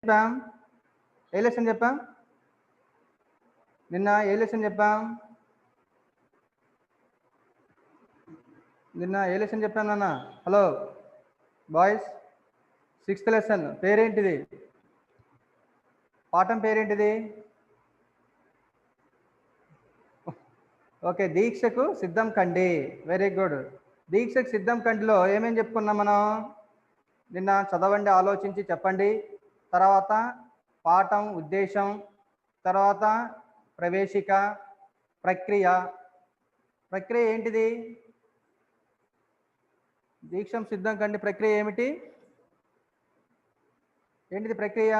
చెప్పాం? ఏ లెసన్ చెప్పాం? నిన్న ఏ లెసన్ చెప్పాం? నిన్న ఏ లెసన్ చెప్పాం నాన్న? హలో బాయ్స్, 6th లెసన్ పేరేంటిది? పాఠం పేరేంటిది? ఓకే, దీక్షకు సిద్ధం కండి. Very good. దీక్షకు సిద్ధం కండిలో ఏమేం చెప్పుకున్నాం మనం? నిన్న చదవండి, ఆలోచించి చెప్పండి. తర్వాత పాఠం ఉద్దేశం, తర్వాత ప్రవేశిక, ప్రక్రియ. ప్రక్రియ ఏంటిది? దీక్షం సిద్ధం కండి ప్రక్రియ ఏమిటి? ఏంటిది ప్రక్రియ?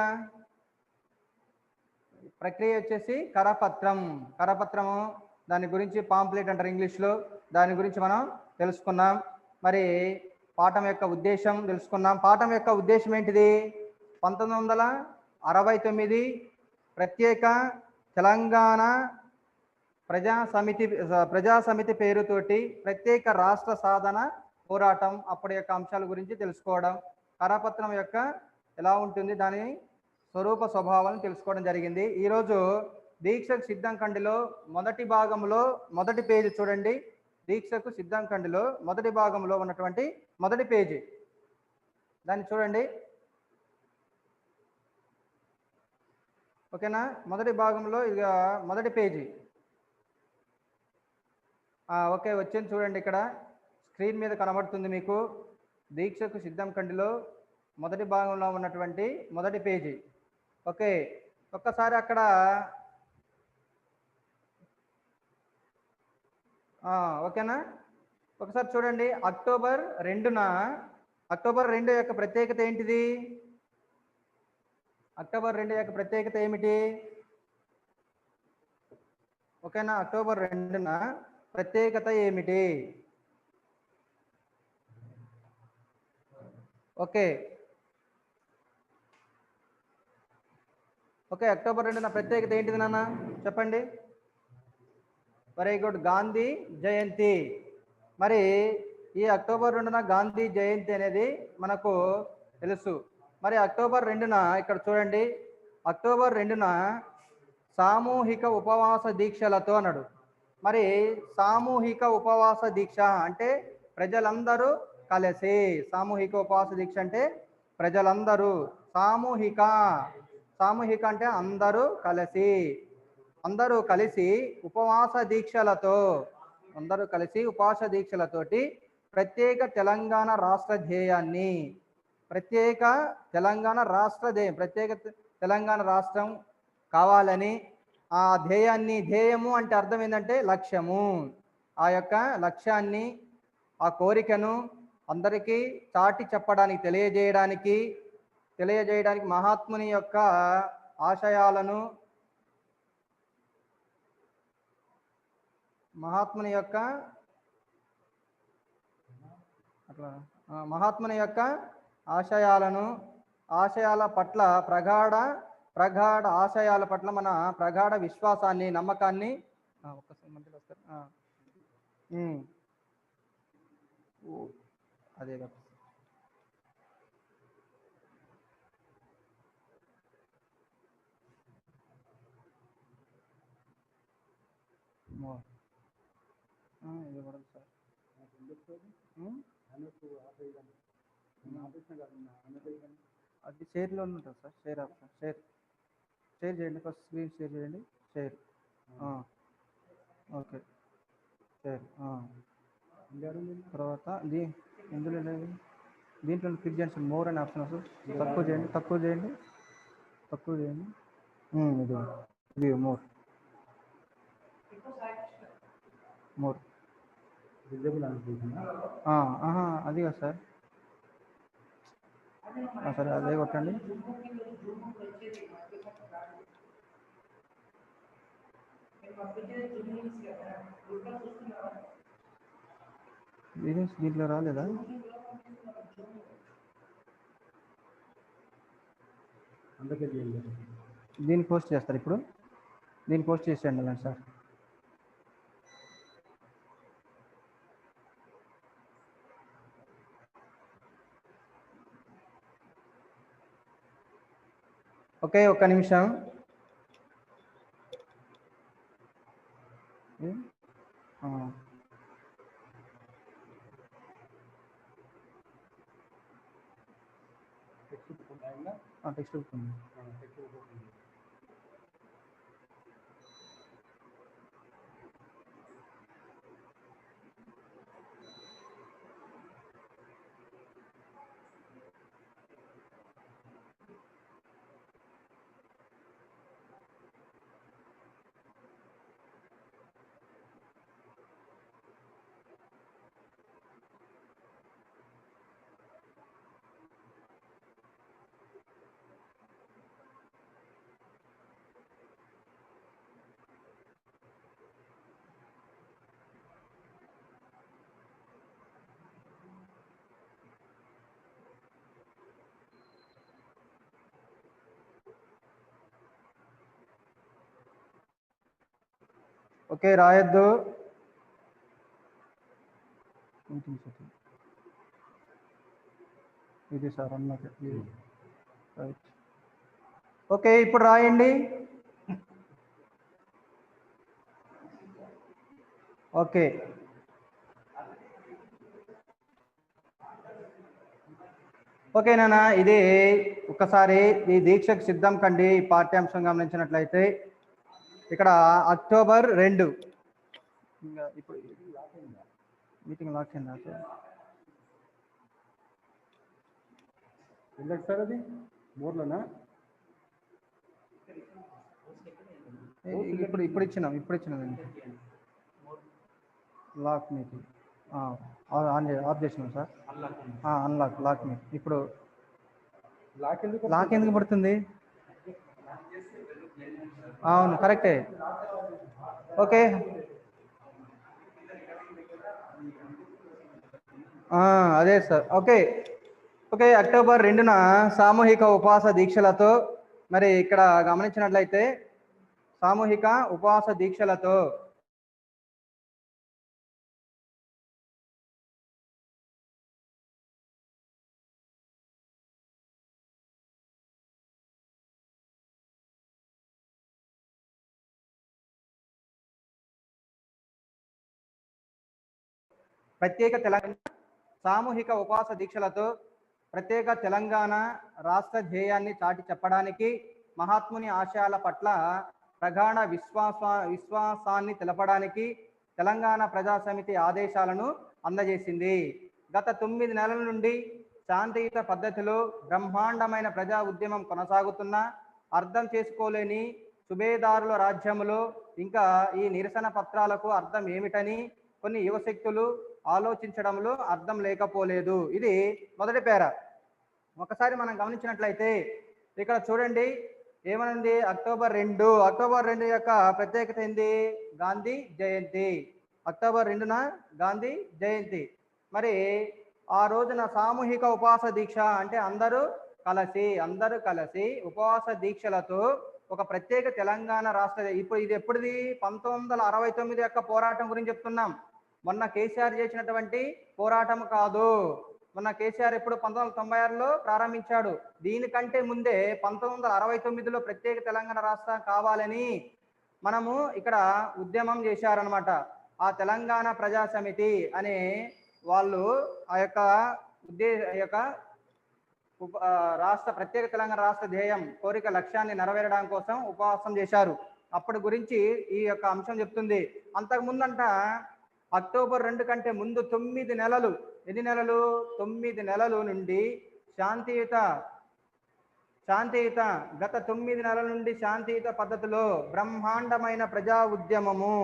ప్రక్రియ వచ్చేసి కరపత్రం. కరపత్రము, దాని గురించి పాంప్లెట్ అంటారు ఇంగ్లీష్లో. దాని గురించి మనం తెలుసుకున్నాం. మరి పాఠం యొక్క ఉద్దేశం తెలుసుకున్నాం. పాఠం యొక్క ఉద్దేశం ఏంటిది? 1969 ప్రత్యేక తెలంగాణ ప్రజాసమితి పేరుతోటి ప్రత్యేక రాష్ట్ర సాధన పోరాటం అప్పటి యొక్క అంశాల గురించి తెలుసుకోవడం, కరపత్రం యొక్క ఎలా ఉంటుంది, దాని స్వరూప స్వభావాలను తెలుసుకోవడం జరిగింది. ఈరోజు దీక్షకు సిద్ధం కండిలో మొదటి భాగంలో మొదటి పేజీ చూడండి. దీక్షకు సిద్ధం కండిలో మొదటి భాగంలో ఉన్నటువంటి మొదటి పేజీ, దాన్ని చూడండి. ఓకేనా? మొదటి భాగంలో ఇక మొదటి పేజీ. ఓకే, వచ్చింది చూడండి. ఇక్కడ స్క్రీన్ మీద కనబడుతుంది మీకు. దీక్షకు సిద్ధం కండిలో మొదటి భాగంలో ఉన్నటువంటి మొదటి పేజీ. ఓకే, ఒక్కసారి అక్కడ ఓకేనా? ఒకసారి చూడండి. అక్టోబర్ 2న అక్టోబర్ 2 యొక్క ప్రత్యేకత ఏంటిది? అక్టోబర్ 2 యొక్క ప్రత్యేకత ఏమిటి? ఓకేనా? అక్టోబర్ 2న ప్రత్యేకత ఏమిటి? ఓకే ఓకే, అక్టోబర్ 2న ప్రత్యేకత ఏంటిది నాన్న? చెప్పండి. వెరీ గుడ్, గాంధీ జయంతి. మరి ఈ అక్టోబర్ 2న గాంధీ జయంతి అనేది మనకు తెలుసు. మరి అక్టోబర్ 2న ఇక్కడ చూడండి, అక్టోబర్ 2న సామూహిక ఉపవాస దీక్షలతో అన్నాడు. మరి సామూహిక ఉపవాస దీక్ష అంటే ప్రజలందరూ కలిసి. సామూహిక ఉపవాస దీక్ష అంటే ప్రజలందరూ. సామూహిక అంటే అందరూ కలిసి ఉపవాస దీక్షలతోటి ప్రత్యేక తెలంగాణ రాష్ట్ర ధ్యేయాన్ని, ప్రత్యేక తెలంగాణ రాష్ట్రం కావాలని ఆ ధ్యేయము అంటే అర్థం ఏంటంటే లక్ష్యము. ఆ యొక్క లక్ష్యాన్ని, ఆ కోరికను అందరికీ చాటి చెప్పడానికి, తెలియజేయడానికి మహాత్ముని యొక్క ఆశయాలను, మహాత్ముని యొక్క ఆశయాల పట్ల ప్రగాఢ ఆశయాల పట్ల మన ప్రగాఢ విశ్వాసాన్ని, నమ్మకాన్ని ఒక్కసారి మధ్యలో వస్తారు. అదే కదా. ఇది కూడా సార్ అది షేర్లో ఉంటుంది సార్. షేర్ ఆప్షన్, షేర్ చేయండి. ఫస్ట్ స్క్రీన్ షేర్ చేయండి. Share okay, share. తర్వాత ఇందులో దీంట్లో క్లిక్ చేయండి. మోర్ అనే ఆప్షన్ వస్తుంది. తక్కువ చేయండి. ఇది మోర్ అది కదా సార్. సరే, అదే కొట్టండి. దీంట్లో రాలేదా? దీన్ని పోస్ట్ చేస్తారు. ఇప్పుడు దీన్ని పోస్ట్ చేసేయండి సార్. ఓకే, ఒక్క నిమిషం. టెక్స్ట్ బుక్ ఉంది. ఓకే, రాయొద్దు. ఇది సార్ అన్నది. రైట్. ఓకే, ఇప్పుడు రాయండి. ఓకే, ఓకేనా? ఇది ఒకసారి ఈ దీక్షకు సిద్ధం కండి. ఈ పాఠ్యాంశం గమనించినట్లయితే ఇక్కడ అక్టోబర్ 2 ఇంకా ఇప్పుడు మీటింగ్ లాక్ అయిందా సార్? సార్ అది బోర్డులోనా? ఇప్పుడు ఇచ్చినాం లాక్ మీటింగ్ ఆఫ్ చేసినాం సార్. Lock meeting. ఇప్పుడు లాక్ ఎందుకు పడుతుంది? అవును, కరెక్టే. ఓకే, అదే సార్. ఓకే, అక్టోబర్ 2న సామూహిక ఉపవాస దీక్షలతో, మరి ఇక్కడ గమనించినట్లయితే సామూహిక ఉపవాస దీక్షలతో ప్రత్యేక తెలంగాణ సామూహిక ఉపవాస దీక్షలతో ప్రత్యేక తెలంగాణ రాష్ట్ర ధ్యేయాన్ని చాటి చెప్పడానికి, మహాత్ముని ఆశయాల పట్ల ప్రగాఢ విశ్వాసాన్ని తెలపడానికి తెలంగాణ ప్రజా సమితి ఆదేశాలను అందజేసింది. గత 9 నెలల నుండి శాంతియుత పద్ధతిలో బ్రహ్మాండమైన ప్రజా ఉద్యమం కొనసాగుతున్న అర్థం చేసుకోలేని సుబేదారుల రాజ్యంలో ఇంకా ఈ నిరసన పత్రాలకు అర్థం ఏమిటని కొన్ని యువశక్తులు ఆలోచించడంలో అర్థం లేకపోలేదు. ఇది మొదటి పేర. ఒకసారి మనం గమనించినట్లయితే ఇక్కడ చూడండి ఏమనుంది? అక్టోబర్ 2 యొక్క ప్రత్యేకత ఏంది? గాంధీ జయంతి. అక్టోబర్ 2న గాంధీ జయంతి. మరి ఆ రోజున సామూహిక ఉపవాస దీక్ష అంటే అందరూ కలిసి ఉపవాస దీక్షలతో ఒక ప్రత్యేక తెలంగాణ రాష్ట్ర, ఇప్పుడు ఇది ఎప్పుడుది? 1969 యొక్క పోరాటం గురించి చెప్తున్నాం. మొన్న కేసీఆర్ చేసినటువంటి పోరాటం కాదు. మొన్న కేసీఆర్ ఎప్పుడు 1996లో ప్రారంభించాడు. దీనికంటే ముందే 1969లో ప్రత్యేక తెలంగాణ రాష్ట్రం కావాలని మనము ఇక్కడ ఉద్యమం చేశారనమాట. ఆ తెలంగాణ ప్రజా సమితి అనే వాళ్ళు ఆ యొక్క రాష్ట్ర ప్రత్యేక తెలంగాణ రాష్ట్ర ధ్యేయం కోరిక లక్ష్యాన్ని నెరవేరడం కోసం ఉపవాసం చేశారు. అప్పటి గురించి ఈ యొక్క అంశం చెప్తుంది. అంతకుముందంట అక్టోబర్ 2 కంటే ముందు 9 నెలలు, ఎన్ని నెలలు? 9 నెలల నుండి శాంతియుత గత 9 నెలల నుండి శాంతియుత పద్ధతిలో బ్రహ్మాండమైన ప్రజా ఉద్యమము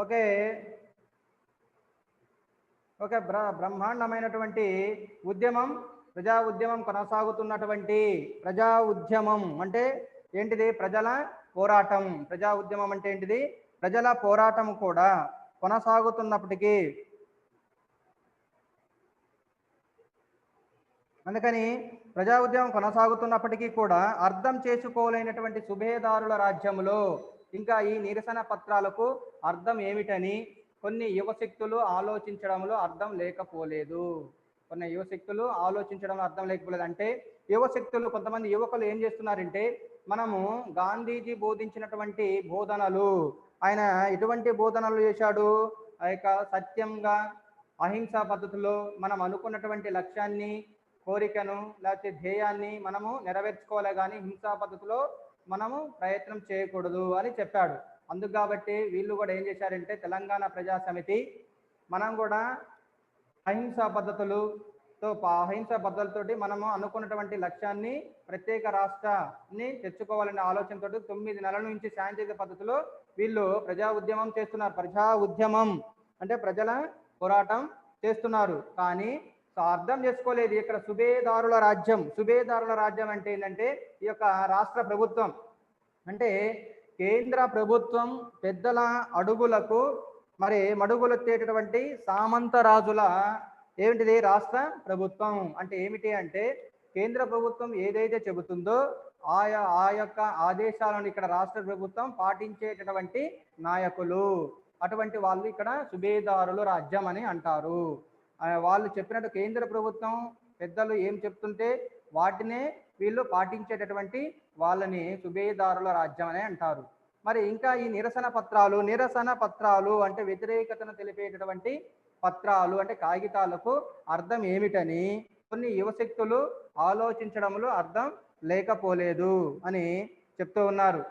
ఓకే బ్రహ్మాండమైనటువంటి ప్రజా ఉద్యమం కొనసాగుతున్నటువంటి ప్రజా ఉద్యమం అంటే ఏంటిది? ప్రజల పోరాటం. ప్రజా ఉద్యమం అంటే ఏంటిది? ప్రజల పోరాటం కూడా కొనసాగుతున్నప్పటికీ, అందుకని ప్రజా ఉద్యమం కొనసాగుతున్నప్పటికీ కూడా అర్థం చేసుకోలేనటువంటి సుబేదారుల రాజ్యంలో ఇంకా ఈ నిరసన పత్రాలకు అర్థం ఏమిటని కొన్ని యువశక్తులు ఆలోచించడంలో అర్థం లేకపోలేదు. కొన్ని యువశక్తులు ఆలోచించడంలో అర్థం లేకపోలేదు అంటే యువశక్తులు కొంతమంది యువకులు ఏం చేస్తున్నారంటే మనము గాంధీజీ బోధించినటువంటి బోధనలు, ఆయన ఎటువంటి బోధనలు చేశాడు, ఆ యొక్క సత్యంగా అహింసా పద్ధతిలో మనం అనుకున్నటువంటి లక్ష్యాన్ని, కోరికను లేకపోతే ధ్యేయాన్ని మనము నెరవేర్చుకోవాలి, కానీ హింసా పద్ధతిలో మనము ప్రయత్నం చేయకూడదు అని చెప్పాడు. అందుకు కాబట్టి వీళ్ళు కూడా ఏం చేశారంటే తెలంగాణ ప్రజా సమితి మనం కూడా అహింసా పద్ధతులతోటి మనము అనుకున్నటువంటి లక్ష్యాన్ని ప్రత్యేక రాష్ట్రాన్ని తెచ్చుకోవాలనే ఆలోచనతో 9 నెలల నుంచి శాంతియుత పద్ధతిలో వీళ్ళు ప్రజా ఉద్యమం చేస్తున్నారు. ప్రజా ఉద్యమం అంటే ప్రజల పోరాటం చేస్తున్నారు. కానీ అర్థం చేసుకోలేదు ఇక్కడ సుబేదారుల రాజ్యం అంటే ఏంటంటే ఈ యొక్క రాష్ట్ర ప్రభుత్వం అంటే కేంద్ర ప్రభుత్వం పెద్దల అడుగులకు మరి మడుగులెత్తేటటువంటి సామంత రాజుల ఏమిటిది రాష్ట్ర ప్రభుత్వం అంటే ఏమిటి అంటే కేంద్ర ప్రభుత్వం ఏదైతే చెబుతుందో ఆ యొక్క ఆదేశాలను ఇక్కడ రాష్ట్ర ప్రభుత్వం పాటించేటటువంటి నాయకులు, అటువంటి వాళ్ళు ఇక్కడ సుబేదారులు రాజ్యం అని అంటారు. వాళ్ళు చెప్పినట్టు కేంద్ర ప్రభుత్వం పెద్దలు ఏం చెప్తుంటే వాటినే వీళ్ళు పాటించేటటువంటి వాళ్ళని సుబేదారుల రాజ్యం అని అంటారు. మరి ఇంకా ఈ నిరసన పత్రాలు అంటే వ్యతిరేకతను తెలిపేటటువంటి పత్రాలు అంటే కాగితాలకు అర్థం ఏమిటని కొన్ని యువశక్తులు ఆలోచించడంలో అర్థం లేకపోలేదు అని చెప్తూ ఉన్నారు.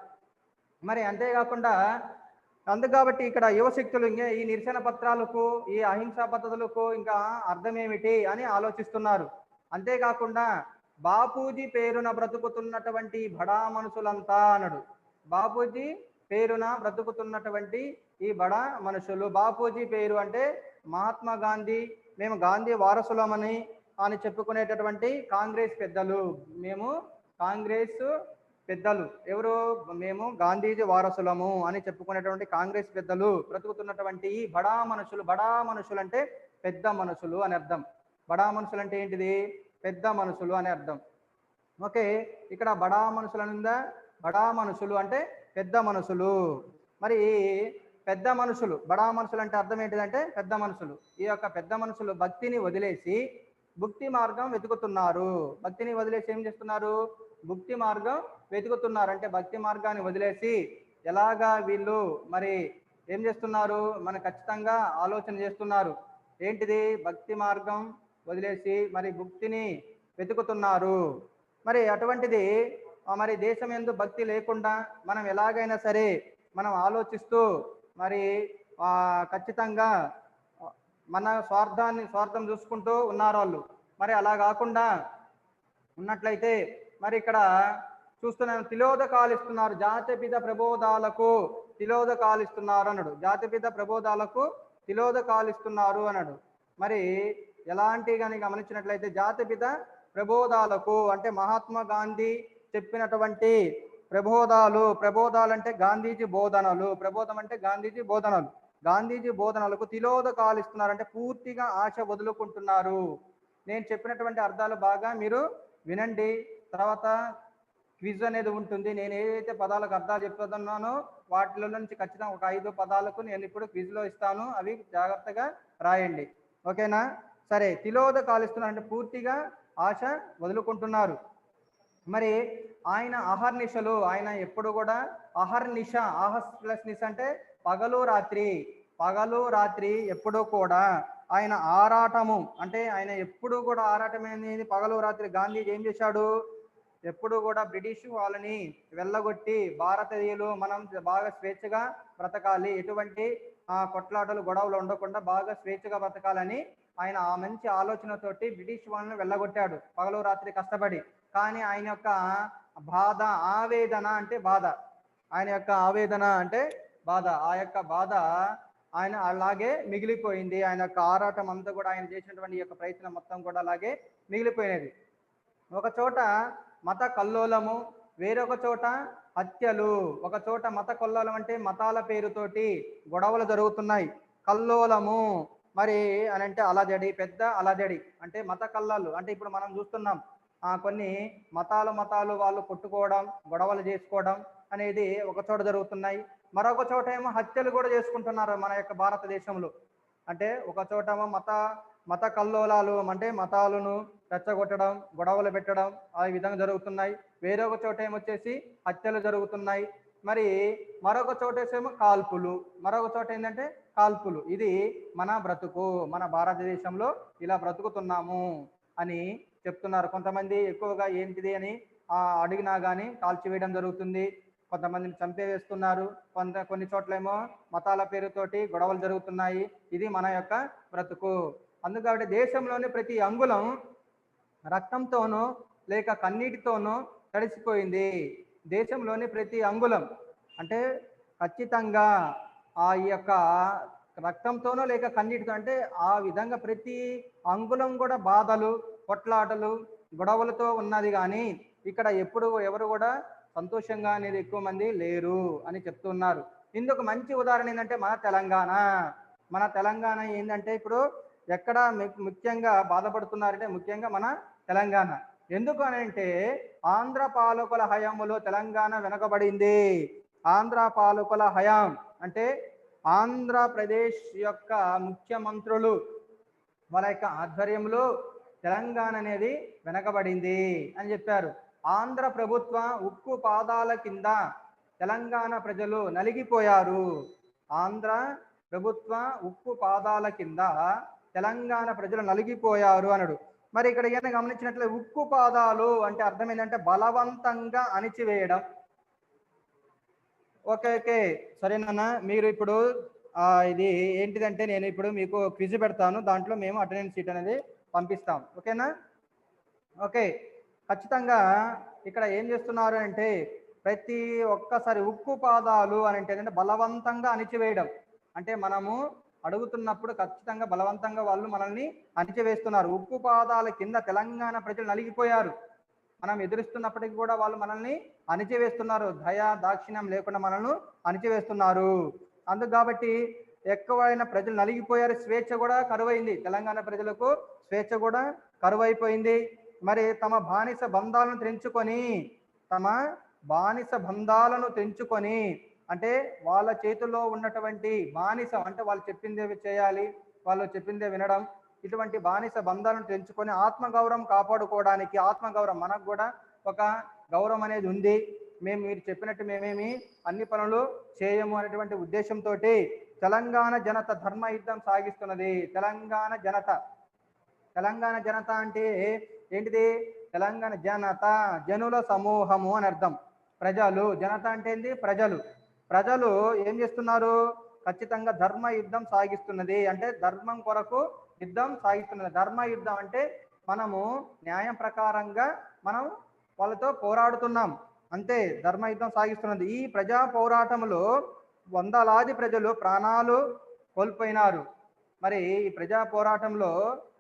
మరి అంతేకాకుండా అందుకు కాబట్టి ఇక్కడ యువశక్తులు ఇంకా ఈ నిరసన పత్రాలకు, ఈ అహింసా పద్ధతులకు ఇంకా అర్థం ఏమిటి అని ఆలోచిస్తున్నారు. అంతేకాకుండా బాపూజీ పేరున బ్రతుకుతున్నటువంటి బడా మనుషులంతా అన్నాడు. బాపూజీ పేరున బ్రతుకుతున్నటువంటి ఈ బడా మనుషులు, బాపూజీ పేరు అంటే మహాత్మా గాంధీ, మేము గాంధీ వారసులమని అని చెప్పుకునేటటువంటి కాంగ్రెస్ పెద్దలు, మేము కాంగ్రెస్ పెద్దలు ఎవరు, మేము గాంధీజీ వారసులము అని చెప్పుకునేటువంటి కాంగ్రెస్ పెద్దలు బ్రతుకుతున్నటువంటి ఈ బడా మనుషులు అంటే పెద్ద మనుషులు అని అర్థం. బడా మనుషులు అంటే ఏంటిది, పెద్ద మనుషులు అని అర్థం. ఓకే, ఇక్కడ బడా మనుషులు అనిందా, బడా మనుషులు అంటే పెద్ద మనుషులు. మరి పెద్ద మనుషులు, బడా మనుషులు అంటే అర్థం ఏంటిదంటే పెద్ద మనుషులు. ఈ యొక్క పెద్ద మనుషులు భక్తిని వదిలేసి భుక్తి మార్గం వెతుకుతున్నారు. భక్తిని వదిలేసి ఏం చేస్తున్నారు, భుక్తి మార్గం వెతుకుతున్నారు. అంటే భక్తి మార్గాన్ని వదిలేసి ఎలాగా వీళ్ళు మరి ఏం చేస్తున్నారు, మన ఖచ్చితంగా ఆలోచన చేస్తున్నారు. ఏంటిది, భక్తి మార్గం వదిలేసి మరి భుక్తిని వెతుకుతున్నారు. మరి అటువంటిది మరి దేశం యందు భక్తి లేకుండా మనం ఎలాగైనా సరే మనం ఆలోచిస్తూ మరి ఖచ్చితంగా మన స్వార్థం చూసుకుంటూ ఉన్నారు వాళ్ళు. మరి అలా కాకుండా ఉన్నట్లయితే మరి ఇక్కడ చూస్తున్నాం తిలోదకాలు ఇస్తున్నారు, జాతిపిత ప్రబోధాలకు తిలోదకాలు ఇస్తున్నారు అన్నాడు. జాతిపిత ప్రబోధాలకు తిలోదకాలు ఇస్తున్నారు అన్నాడు. మరి ఎలాంటి కానీ గమనించినట్లయితే జాతిపిత ప్రబోధాలకు అంటే మహాత్మా గాంధీ చెప్పినటువంటి ప్రబోధాలు అంటే గాంధీజీ బోధనలు, ప్రబోధం అంటే గాంధీజీ బోధనలు, గాంధీజీ బోధనలకు తిలోదకాలు ఇస్తున్నారు అంటే పూర్తిగా ఆశ వదులుకుంటున్నారు. నేను చెప్పినటువంటి అర్థాలు బాగా మీరు వినండి, తర్వాత క్విజ్ అనేది ఉంటుంది. నేను ఏదైతే పదాలకు అర్థాలు చెప్తున్నానో వాటిలో నుంచి ఖచ్చితంగా ఒక 5 పదాలకు నేను ఇప్పుడు క్విజ్లో ఇస్తాను, అవి జాగ్రత్తగా రాయండి. ఓకేనా? సరే, తిలోదకాలు ఇస్తున్నారు అంటే పూర్తిగా ఆశ వదులుకుంటున్నారు. మరి ఆయన అహర్నిశలు, ఆయన ఎప్పుడు కూడా అహర్నిశ, ఆహస్ ప్లస్ నిశ అంటే పగలు రాత్రి ఎప్పుడూ కూడా ఆయన ఆరాటము అంటే ఆయన ఎప్పుడు కూడా ఆరాటమైనది పగలు రాత్రి. గాంధీజీ ఏం చేశాడు, ఎప్పుడు కూడా బ్రిటిష్ వాళ్ళని వెళ్ళగొట్టి భారతీయులు మనం బాగా స్వేచ్ఛగా బ్రతకాలి, ఎటువంటి కొట్లాటలు గొడవలు ఉండకుండా బాగా స్వేచ్ఛగా బ్రతకాలని ఆయన ఆ మంచి ఆలోచనతోటి బ్రిటిష్ వాళ్ళని వెళ్ళగొట్టాడు పగలు రాత్రి కష్టపడి. కానీ ఆయన యొక్క బాధ, ఆవేదన అంటే బాధ, ఆయన యొక్క ఆవేదన అంటే బాధ, ఆ యొక్క బాధ ఆయన అలాగే మిగిలిపోయింది. ఆయన యొక్క ఆరాటం అంతా కూడా, ఆయన చేసినటువంటి యొక్క ప్రయత్నం మొత్తం కూడా అలాగే మిగిలిపోయినది. ఒక చోట మత కల్లోలము, వేరొక చోట హత్యలు. ఒక చోట మత కల్లోలం అంటే మతాల పేరుతోటి గొడవలు జరుగుతున్నాయి. కల్లోలము మరి అని అంటే అలజడి, పెద్ద అలజడి అంటే మత కల్లాలు. అంటే ఇప్పుడు మనం చూస్తున్నాం కొన్ని మతాలు వాళ్ళు కొట్టుకోవడం, గొడవలు చేసుకోవడం, అనేది ఒక చోట జరుగుతున్నాయి. మరొక చోట ఏమో హత్యలు కూడా చేసుకుంటున్నారు మన యొక్క భారతదేశంలో. అంటే ఒక చోట మత కల్లోలాలు అంటే మతాలను రెచ్చగొట్టడం, గొడవలు పెట్టడం ఆ విధంగా జరుగుతున్నాయి. వేరొక చోట ఏమొచ్చేసి హత్యలు జరుగుతున్నాయి. మరి మరొక చోటేసేమో కాల్పులు, మరొక చోట ఏంటంటే కాల్పులు. ఇది మన బ్రతుకు, మన భారతదేశంలో ఇలా బ్రతుకుతున్నాము అని చెప్తున్నారు. కొంతమంది ఎక్కువగా ఏంటిది అని అడిగినా కానీ కాల్చివేయడం జరుగుతుంది. కొంతమందిని చంపేస్తున్నారు. కొన్ని చోట్లేమో మతాల పేరుతోటి గొడవలు జరుగుతున్నాయి. ఇది మన యొక్క బ్రతుకు. అందుకని దేశంలోని ప్రతి అంగుళం రక్తంతోనో లేక కన్నీటితోనో తడిసిపోయింది. దేశంలోని ప్రతి అంగుళం అంటే ఖచ్చితంగా ఈ యొక్క రక్తంతోనో లేక కన్నీటితో అంటే ఆ విధంగా ప్రతి అంగుళం కూడా బాధలు, కొట్లాటలు, గొడవలతో ఉన్నది. కానీ ఇక్కడ ఎవరు కూడా సంతోషంగా అనేది ఎక్కువ మంది లేరు అని చెప్తున్నారు. ఇందుకు మంచి ఉదాహరణ ఏంటంటే మన తెలంగాణ ఏంటంటే ఇప్పుడు ఎక్కడ ముఖ్యంగా బాధపడుతున్నారంటే ముఖ్యంగా మన తెలంగాణ. ఎందుకు అని అంటే ఆంధ్ర పాలకుల హయాంలో తెలంగాణ వెనకబడింది. ఆంధ్ర పాలకుల హయాం అంటే ఆంధ్రప్రదేశ్ యొక్క ముఖ్యమంత్రులు వాళ్ళ యొక్క ఆధ్వర్యంలో తెలంగాణ అనేది వెనకబడింది అని చెప్పారు. ఆంధ్ర ప్రభుత్వ ఉక్కు పాదాల కింద తెలంగాణ ప్రజలు నలిగిపోయారు. ఆంధ్ర ప్రభుత్వ ఉక్కు పాదాల కింద తెలంగాణ ప్రజలు నలిగిపోయారు అన్నాడు. మరి ఇక్కడ ఏమైనా గమనించినట్లయితే ఉక్కు పాదాలు అంటే అర్థం ఏంటంటే బలవంతంగా అణిచివేయడం. ఓకే సరేనా. మీరు ఇప్పుడు ఇది ఏంటిదంటే నేను ఇప్పుడు మీకు క్విజ్ పెడతాను. దాంట్లో మేము అటెండెన్స్ షీట్ అనేది పంపిస్తాం. ఓకేనా? ఓకే. ఖచ్చితంగా ఇక్కడ ఏం చేస్తున్నారు అంటే ప్రతి ఒక్కసారి ఉక్కు పాదాలు అని అంటే బలవంతంగా అణిచివేయడం. అంటే మనము అడుగుతున్నప్పుడు ఖచ్చితంగా బలవంతంగా వాళ్ళు మనల్ని అణిచివేస్తున్నారు. ఉక్కు పాదాల కింద తెలంగాణ ప్రజలు నలిగిపోయారు. మనం ఎదురుస్తున్నప్పటికీ కూడా వాళ్ళు మనల్ని అణిచివేస్తున్నారు. దయా దాక్షిణ్యం లేకుండా మనల్ని అణిచివేస్తున్నారు. అందుకు కాబట్టి ఎక్కువైన ప్రజలు నలిగిపోయారు. స్వేచ్ఛ కూడా కరువైంది. తెలంగాణ ప్రజలకు స్వేచ్ఛ కూడా కరువైపోయింది. మరి తమ బానిస బంధాలను తెంచుకొని అంటే వాళ్ళ చేతుల్లో ఉన్నటువంటి బానిసం అంటే వాళ్ళు చెప్పిందే చేయాలి, వాళ్ళు చెప్పిందే వినడం, ఇటువంటి బానిస బంధాలను తెంచుకొని ఆత్మగౌరవం కాపాడుకోవడానికి, ఆత్మగౌరవం మనకు కూడా ఒక గౌరవం అనేది ఉంది, మీరు చెప్పినట్టు మేమేమి అన్ని పనులు చేయము అనేటువంటి ఉద్దేశంతో తెలంగాణ జనత ధర్మ యుద్ధం సాగిస్తున్నది. తెలంగాణ జనత అంటే ఏంటిది? తెలంగాణ జనత జనుల సమూహము అని అర్థం. ప్రజలు, జనత అంటే ఏంటి? ప్రజలు ఏం చేస్తున్నారు? ఖచ్చితంగా ధర్మ యుద్ధం సాగిస్తున్నది. అంటే ధర్మం కొరకు యుద్ధం సాగిస్తున్నది. ధర్మ యుద్ధం అంటే మనము న్యాయం ప్రకారంగా మనం వాళ్ళతో పోరాడుతున్నాం అంతే. ధర్మ యుద్ధం సాగిస్తున్నది. ఈ ప్రజా పోరాటంలో వందలాది ప్రజలు ప్రాణాలు కోల్పోయినారు. మరి ఈ ప్రజా పోరాటంలో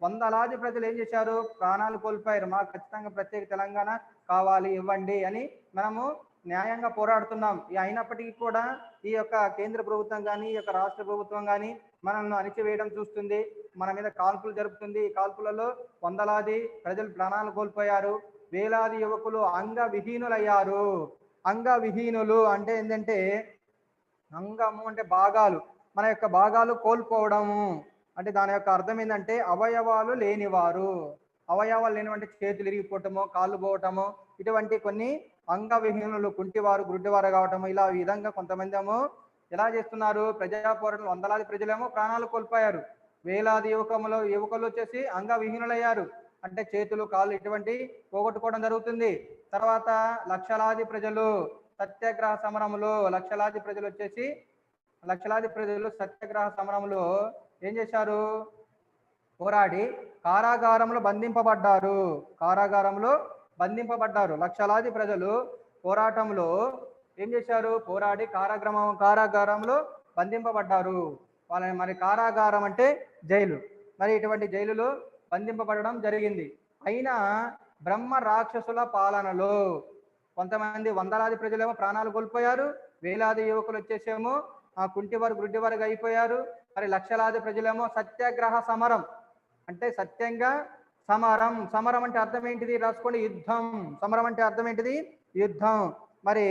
వందలాది ప్రజలు ఏం చేశారు? ప్రాణాలు కోల్పోయారు. మాకు ఖచ్చితంగా ప్రత్యేక తెలంగాణ కావాలి, ఇవ్వండి అని మనము న్యాయంగా పోరాడుతున్నాం. అయినప్పటికీ కూడా ఈ యొక్క కేంద్ర ప్రభుత్వం కానీ ఈ యొక్క రాష్ట్ర ప్రభుత్వం కానీ మనల్ని అణిచివేయడం చూస్తుంది. మన మీద కాల్పులు జరుపుతుంది. ఈ కాల్పులలో వందలాది ప్రజలు ప్రాణాలు కోల్పోయారు. వేలాది యువకులు అంగవిహీనులయ్యారు. అంగవిహీనులు అంటే ఏంటంటే అంగము అంటే భాగాలు, మన యొక్క భాగాలు కోల్పోవడము అంటే దాని యొక్క అర్థం ఏంటంటే అవయవాలు లేనివారు. అవయవాలు లేనివంటే చేతులు ఇరిగిపోవటము, కాళ్ళు పోవటము, ఇటువంటి కొన్ని అంగవిహీనులు, కుంటివారు, గుడ్డివారు కావటము, ఇలా ఈ విధంగా కొంతమంది ఏమో ఎలా చేస్తున్నారు? ప్రజా పోరాటం వందలాది ప్రజలేమో ప్రాణాలు కోల్పోయారు. వేలాది యువకులు వచ్చేసి అంగవిహీనులయ్యారు. అంటే చేతులు, కాళ్ళు ఇటువంటి పోగొట్టుకోవడం జరుగుతుంది. తర్వాత లక్షలాది ప్రజలు సత్యాగ్రహ సమరంలో లక్షలాది ప్రజలు సత్యాగ్రహ సమరంలో ఏం చేశారు? పోరాడి కారాగారంలో బంధింపబడ్డారు. లక్షలాది ప్రజలు పోరాటంలో ఏం చేశారు? పోరాడి కారాగారంలో బంధింపబడ్డారు. వాళ్ళని మరి కారాగారం అంటే జైలు. మరి ఇటువంటి జైలులో బంధింపబడడం జరిగింది. అయినా బ్రహ్మ రాక్షసుల పాలనలో కొంతమంది వందలాది ప్రజలేమో ప్రాణాలు కోల్పోయారు. వేలాది యువకులు వచ్చేసేమో కుంటివారు, గుడ్డివారుగా అయిపోయారు. మరి లక్షలాది ప్రజలేమో సత్యాగ్రహ సమరం అంటే సత్యంగా సమరం అంటే అర్థం ఏంటిది? రాసుకోండి, యుద్ధం. సమరం అంటే అర్థం ఏంటిది? యుద్ధం. మరి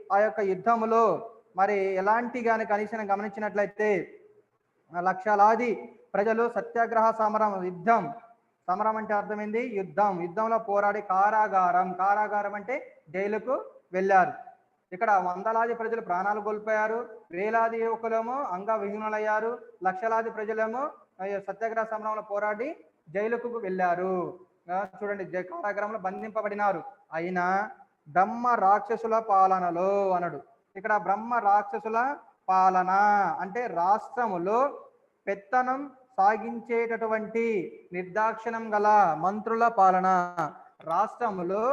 ఆ యొక్క యుద్ధములో మరి ఎలాంటి గాని కనీసం గమనించినట్లయితే లక్షలాది ప్రజలు సత్యాగ్రహ సమరం యుద్ధం, సమరం అంటే అర్థమైంది యుద్ధం, యుద్ధంలో పోరాడి కారాగారం అంటే జైలుకు వెళ్ళారు. ఇక్కడ వందలాది ప్రజలు ప్రాణాలు కోల్పోయారు, వేలాది యువకులేమో అంగవిహీనులయ్యారు, లక్షలాది ప్రజలేమో సత్యాగ్రహ సమరంలో పోరాడి జైలుకు వెళ్ళారు. చూడండి, కారాగారంలో బంధింపబడినారు. అయినా బ్రహ్మ రాక్షసుల పాలనలో అనడు. ఇక్కడ బ్రహ్మ రాక్షసుల పాలన అంటే రాష్ట్రములో పెత్తనం సాగించేటటువంటి నిర్దాక్షిణం గల మంత్రుల పాలన. రాష్ట్రములో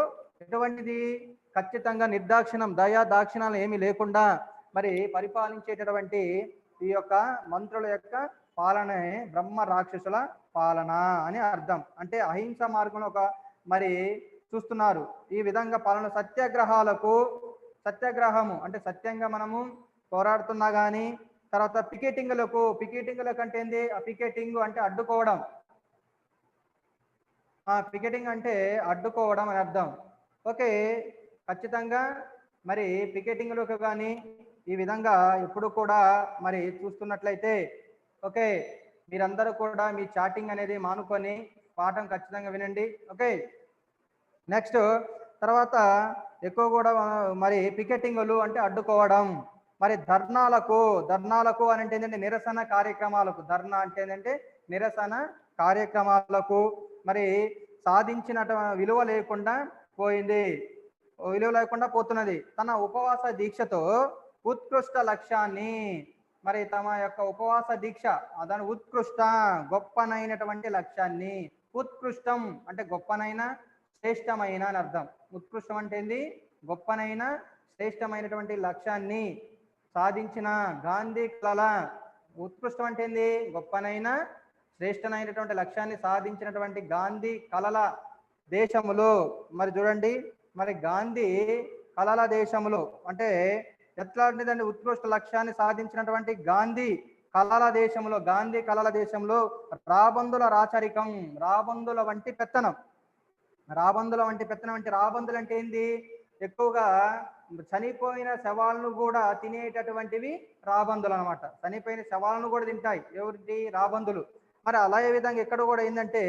ఎటువంటిది? ఖచ్చితంగా నిర్దాక్షిణం, దయా దాక్షిణాలు ఏమీ లేకుండా మరి పరిపాలించేటటువంటి ఈ యొక్క మంత్రుల యొక్క పాలనే బ్రహ్మ రాక్షసుల పాలన అని అర్థం. అంటే అహింస మార్గంలో ఒక మరి చూస్తున్నారు ఈ విధంగా పాలన. సత్యాగ్రహము అంటే సత్యంగా మనము పోరాడుతున్నా కానీ, తర్వాత పికెటింగ్లకు అంటే ఏంది? ఆ పికెటింగ్ అంటే అడ్డుకోవడం, పికెటింగ్ అంటే అడ్డుకోవడం అని అర్థం. ఓకే, ఖచ్చితంగా మరి పికెటింగ్లకు కానీ ఈ విధంగా ఎప్పుడు కూడా మరి చూస్తున్నట్లయితే ఓకే, మీరందరూ కూడా మీ చాటింగ్ అనేది మానుకొని పాఠం ఖచ్చితంగా వినండి. ఓకే, నెక్స్ట్ తర్వాత ఎక్కువ కూడా మరి పికెటింగ్లు అంటే అడ్డుకోవడం, మరి ధర్నాలకు అని అంటే ఏంటంటే నిరసన కార్యక్రమాలకు, ధర్నా అంటే ఏంటంటే నిరసన కార్యక్రమాలకు మరి సాధించిన విలువ లేకుండా పోతున్నది. తన ఉపవాస దీక్షతో ఉత్కృష్ట లక్ష్యాన్ని, మరి తమ యొక్క ఉపవాస దీక్ష దాని గొప్పనైనటువంటి లక్ష్యాన్ని, ఉత్కృష్టం అంటే గొప్పనైన శ్రేష్టమైన అని అర్థం. ఉత్కృష్టం అంటే ఏంది? గొప్పనైన శ్రేష్టమైనటువంటి లక్ష్యాన్ని సాధించిన గాంధీ కళల. ఉత్కృష్టం అంటే ఏంది? గొప్పనైన శ్రేష్టమైనటువంటి లక్ష్యాన్ని సాధించినటువంటి గాంధీ కళల దేశములో. మరి చూడండి, మరి గాంధీ కళల దేశములో అంటే ఎట్లాంటిదండి? ఉత్కృష్ట లక్ష్యాన్ని సాధించినటువంటి గాంధీ కళల దేశంలో రాబందుల రాచరికం, రాబందుల వంటి పెత్తనం అంటే రాబందులు అంటే ఏంది? ఎక్కువగా చనిపోయిన శవాలను కూడా తినేటటువంటివి రాబందులు అనమాట. చనిపోయిన శవాలను కూడా తింటాయి ఎవరికి? రాబందులు. మరి అలాగే విధంగా ఎక్కడ కూడా ఏంటంటే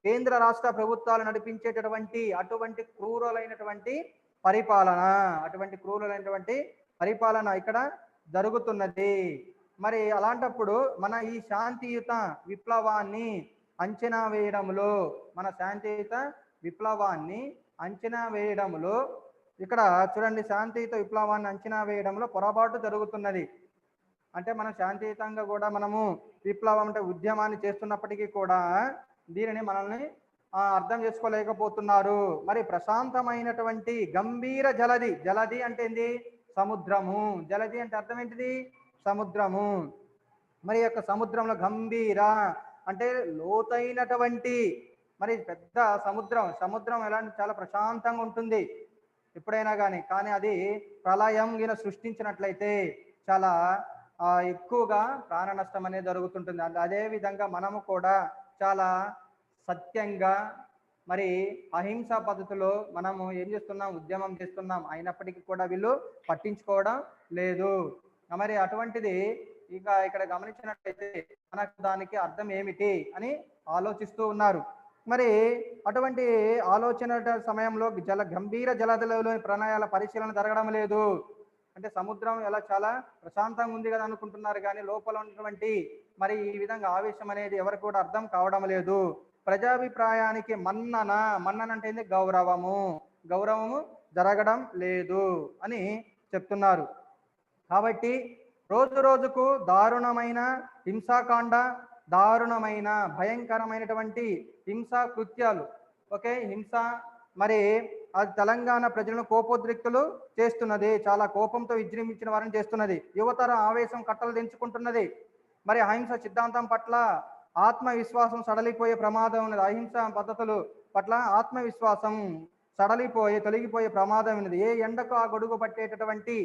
కేంద్ర రాష్ట్ర ప్రభుత్వాలు నడిపించేటటువంటి అటువంటి క్రూరమైనటువంటి పరిపాలన ఇక్కడ జరుగుతున్నది. మరి అలాంటప్పుడు మన ఈ శాంతియుత విప్లవాన్ని అంచనా వేయడంలో ఇక్కడ చూడండి, శాంతియుత విప్లవాన్ని అంచనా వేయడంలో పొరపాటు జరుగుతున్నది. అంటే మనం శాంతియుతంగా కూడా మనము విప్లవం అంటే ఉద్యమాన్ని చేస్తున్నప్పటికీ కూడా దీనిని మనల్ని అర్థం చేసుకోలేకపోతున్నారు. మరి ప్రశాంతమైనటువంటి గంభీర జలది అంటే ఏంది? సముద్రము. జలది అంటే అర్థం ఏంటిది? సముద్రము. మరి యొక్క సముద్రంలో గంభీర అంటే లోతైనటువంటి మరి పెద్ద సముద్రం ఎలాంటి చాలా ప్రశాంతంగా ఉంటుంది ఎప్పుడైనా కానీ అది ప్రళయం సృష్టించినట్లయితే చాలా ఎక్కువగా ప్రాణ నష్టం అనేది జరుగుతుంటుంది. అదే విధంగా మనము కూడా చాలా సత్యంగా మరి అహింసా పద్ధతిలో మనము ఏం చేస్తున్నాం? ఉద్యమం చేస్తున్నాం. అయినప్పటికీ కూడా వీళ్ళు పట్టించుకోవడం లేదు. మరి అటువంటిది ఇక ఇక్కడ గమనించినట్లయితే మనకు దానికి అర్థం ఏమిటి అని ఆలోచిస్తూ ఉన్నారు. మరి అటువంటి ఆలోచన సమయంలో గంభీర జలదిలోని ప్రణయాల పరిశీలన జరగడం లేదు. అంటే సముద్రం ఎలా చాలా ప్రశాంతంగా ఉంది కదా అనుకుంటున్నారు, కానీ లోపల ఉన్నటువంటి మరి ఈ విధంగా ఆవేశం అనేది ఎవరికి కూడా అర్థం కావడం లేదు. ప్రజాభిప్రాయానికి మన్నన అంటే ఏంది? గౌరవము జరగడం లేదు అని చెప్తున్నారు. కాబట్టి రోజుకు దారుణమైన హింసాకాండ, దారుణమైన భయంకరమైనటువంటి హింసా కృత్యాలు. ఓకే, హింస మరి అది తెలంగాణ ప్రజలను కోపోద్రిక్తులు చేస్తున్నది. చాలా కోపంతో విజృంభించిన వారిని చేస్తున్నది. యువతర ఆవేశం కట్టలు దించుకుంటున్నది. మరి అహింస సిద్ధాంతం పట్ల ఆత్మవిశ్వాసం సడలిపోయే ప్రమాదం ఉన్నది. అహింస పద్ధతులు పట్ల ఆత్మవిశ్వాసం తొలగిపోయే ప్రమాదం ఉన్నది. ఏ ఎండకు ఆ గొడుగు పట్టేటటువంటి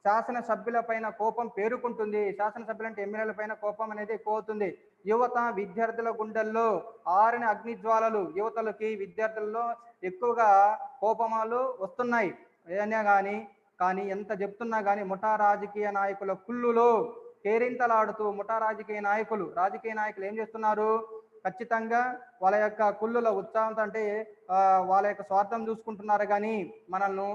శాసనసభ్యుల పైన కోపం పేరుకుంటుంది. శాసనసభ్యులు అంటే ఎమ్మెల్యేల పైన కోపం అనేది ఎక్కువ అవుతుంది. యువత విద్యార్థుల గుండెల్లో ఆరిన అగ్నిజ్వాలలు. యువతలకి విద్యార్థుల్లో ఎక్కువగా కోపమాలు వస్తున్నాయి. ఏదైనా కానీ కానీ ఎంత చెప్తున్నా కానీ ముఠా రాజకీయ నాయకుల కుళ్ళులో కేరింతలాడుతూ ముఠా రాజకీయ నాయకులు ఏం చేస్తున్నారు? ఖచ్చితంగా వాళ్ళ యొక్క కుళ్ళుల ఉత్సాహంతో అంటే వాళ్ళ యొక్క స్వార్థం చూసుకుంటున్నారు కానీ మనల్ని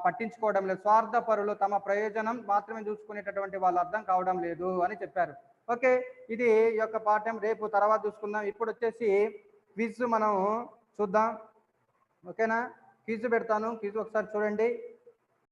పట్టించుకోవడం లేదు. స్వార్థపరులు, తమ ప్రయోజనం మాత్రమే చూసుకునేటటువంటి వాళ్ళు అర్థం కావడం లేదు అని చెప్పారు. ఓకే, ఇది ఈ యొక్క పాఠం రేపు తర్వాత చూసుకుందాం. ఇప్పుడు వచ్చేసి క్విజ్ మనం చూద్దాం. ఓకేనా? క్విజ్ పెడతాను, క్విజ్ ఒకసారి చూడండి.